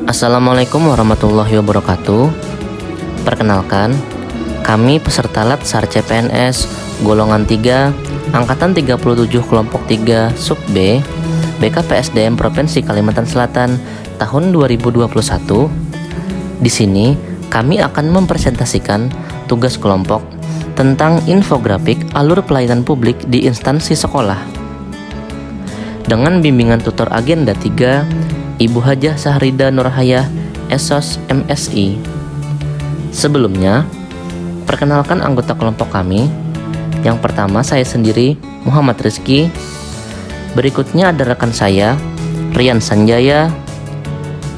Assalamualaikum warahmatullahi wabarakatuh. Perkenalkan, kami peserta Latsar CPNS golongan 3 angkatan 37 kelompok 3 sub B BKPSDM Provinsi Kalimantan Selatan tahun 2021. Di sini kami akan mempresentasikan tugas kelompok tentang infografik alur pelayanan publik di instansi sekolah dengan bimbingan tutor agenda 3 Ibu Hajah Sahrida Nurhayah, Esos MSI. Sebelumnya, perkenalkan anggota kelompok kami. Yang pertama saya sendiri, Muhammad Rizky. Berikutnya ada rekan saya, Rian Sanjaya,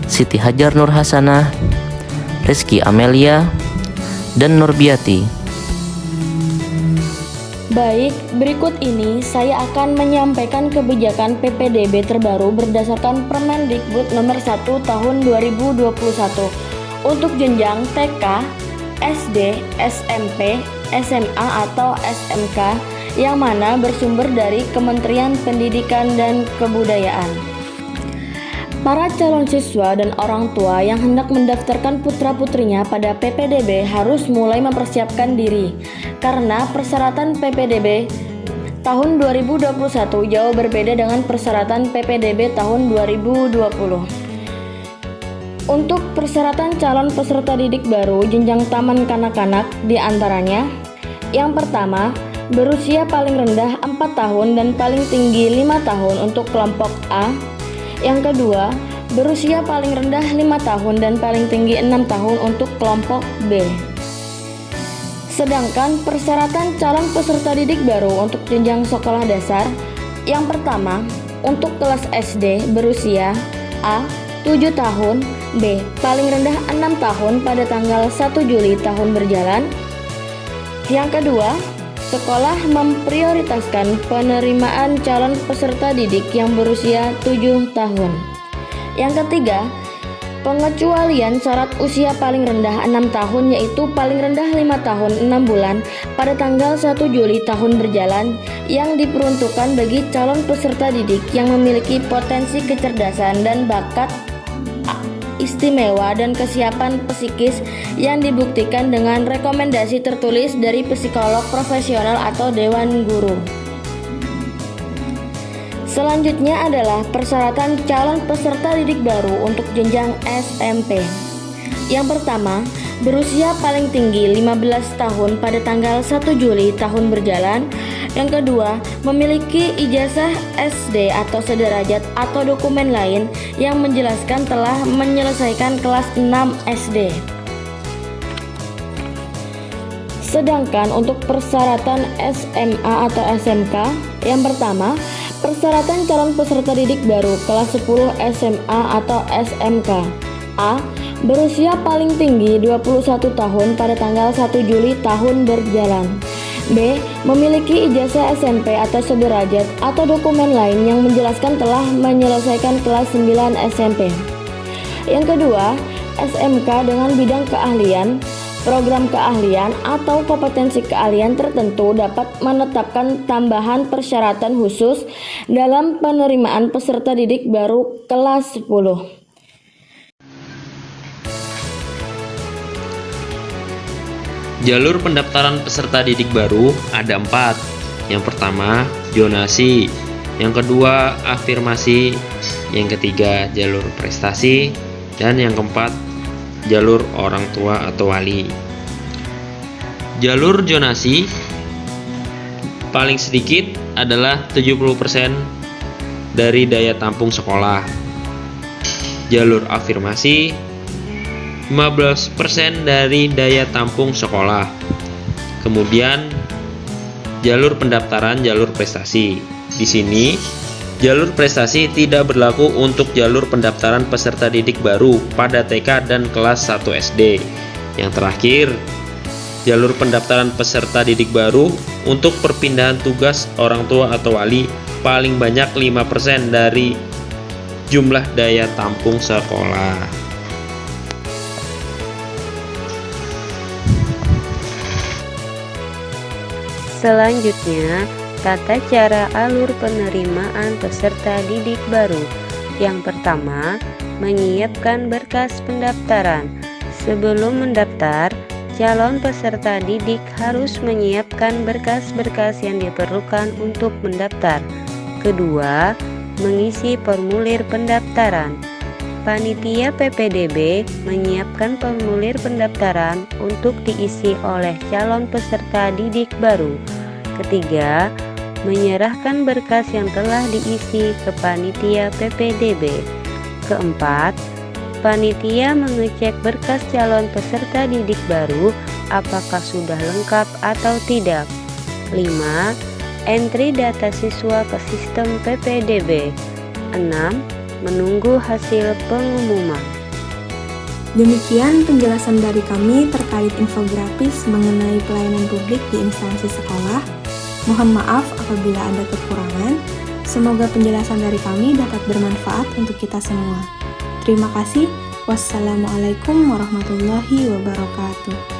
Siti Hajar Nur Hasanah, Rizky Amelia, dan Nurbiati. Baik, berikut ini saya akan menyampaikan kebijakan PPDB terbaru berdasarkan Permendikbud nomor 1 tahun 2021 untuk jenjang TK, SD, SMP, SMA atau SMK yang mana bersumber dari Kementerian Pendidikan dan Kebudayaan. Para calon siswa dan orang tua yang hendak mendaftarkan putra-putrinya pada PPDB harus mulai mempersiapkan diri karena persyaratan PPDB tahun 2021 jauh berbeda dengan persyaratan PPDB tahun 2020. Untuk persyaratan calon peserta didik baru jenjang taman kanak-kanak diantaranya: yang pertama, berusia paling rendah 4 tahun dan paling tinggi 5 tahun untuk kelompok A. Yang kedua, berusia paling rendah 5 tahun dan paling tinggi 6 tahun untuk kelompok B. Sedangkan persyaratan calon peserta didik baru untuk jenjang sekolah dasar, yang pertama, untuk kelas SD berusia A. 7 tahun, B. paling rendah 6 tahun pada tanggal 1 Juli tahun berjalan. Yang kedua, sekolah memprioritaskan penerimaan calon peserta didik yang berusia 7 tahun. Yang ketiga, pengecualian syarat usia paling rendah 6 tahun yaitu paling rendah 5 tahun 6 bulan pada tanggal 1 Juli tahun berjalan yang diperuntukkan bagi calon peserta didik yang memiliki potensi kecerdasan dan bakat istimewa dan kesiapan psikis yang dibuktikan dengan rekomendasi tertulis dari psikolog profesional atau dewan guru. Selanjutnya adalah persyaratan calon peserta didik baru untuk jenjang SMP. Yang pertama, berusia paling tinggi 15 tahun pada tanggal 1 Juli tahun berjalan. Yang kedua, memiliki ijazah SD atau sederajat atau dokumen lain yang menjelaskan telah menyelesaikan kelas 6 SD. Sedangkan untuk persyaratan SMA atau SMK, yang pertama, persyaratan calon peserta didik baru kelas 10 SMA atau SMK. A. Berusia paling tinggi 21 tahun pada tanggal 1 Juli tahun berjalan. B. Memiliki ijazah SMP atau sederajat atau dokumen lain yang menjelaskan telah menyelesaikan kelas 9 SMP. Yang kedua, SMK dengan bidang keahlian, program keahlian atau kompetensi keahlian tertentu dapat menetapkan tambahan persyaratan khusus dalam penerimaan peserta didik baru kelas 10. Jalur pendaftaran peserta didik baru ada 4. Yang pertama, zonasi. Yang kedua, afirmasi. Yang ketiga, jalur prestasi. Dan yang keempat, jalur orang tua atau wali. Jalur zonasi paling sedikit adalah 70% dari daya tampung sekolah. Jalur afirmasi 15% dari daya tampung sekolah. Kemudian jalur pendaftaran jalur prestasi. Di sini jalur prestasi tidak berlaku untuk jalur pendaftaran peserta didik baru pada TK dan kelas 1 SD. Yang terakhir, jalur pendaftaran peserta didik baru untuk perpindahan tugas orang tua atau wali paling banyak 5% dari jumlah daya tampung sekolah. Selanjutnya, tata cara alur penerimaan peserta didik baru. Yang pertama, menyiapkan berkas pendaftaran. Sebelum mendaftar, calon peserta didik harus menyiapkan berkas-berkas yang diperlukan untuk mendaftar. Kedua, mengisi formulir pendaftaran. Panitia PPDB menyiapkan formulir pendaftaran untuk diisi oleh calon peserta didik baru. Ketiga, menyerahkan berkas yang telah diisi ke panitia PPDB. Keempat, panitia mengecek berkas calon peserta didik baru apakah sudah lengkap atau tidak. 5. Entry data siswa ke sistem PPDB. 6. Menunggu hasil pengumuman. Demikian penjelasan dari kami terkait infografis mengenai pelayanan publik di instansi sekolah. Mohon maaf apabila ada kekurangan. Semoga penjelasan dari kami dapat bermanfaat untuk kita semua. Terima kasih. Wassalamualaikum warahmatullahi wabarakatuh.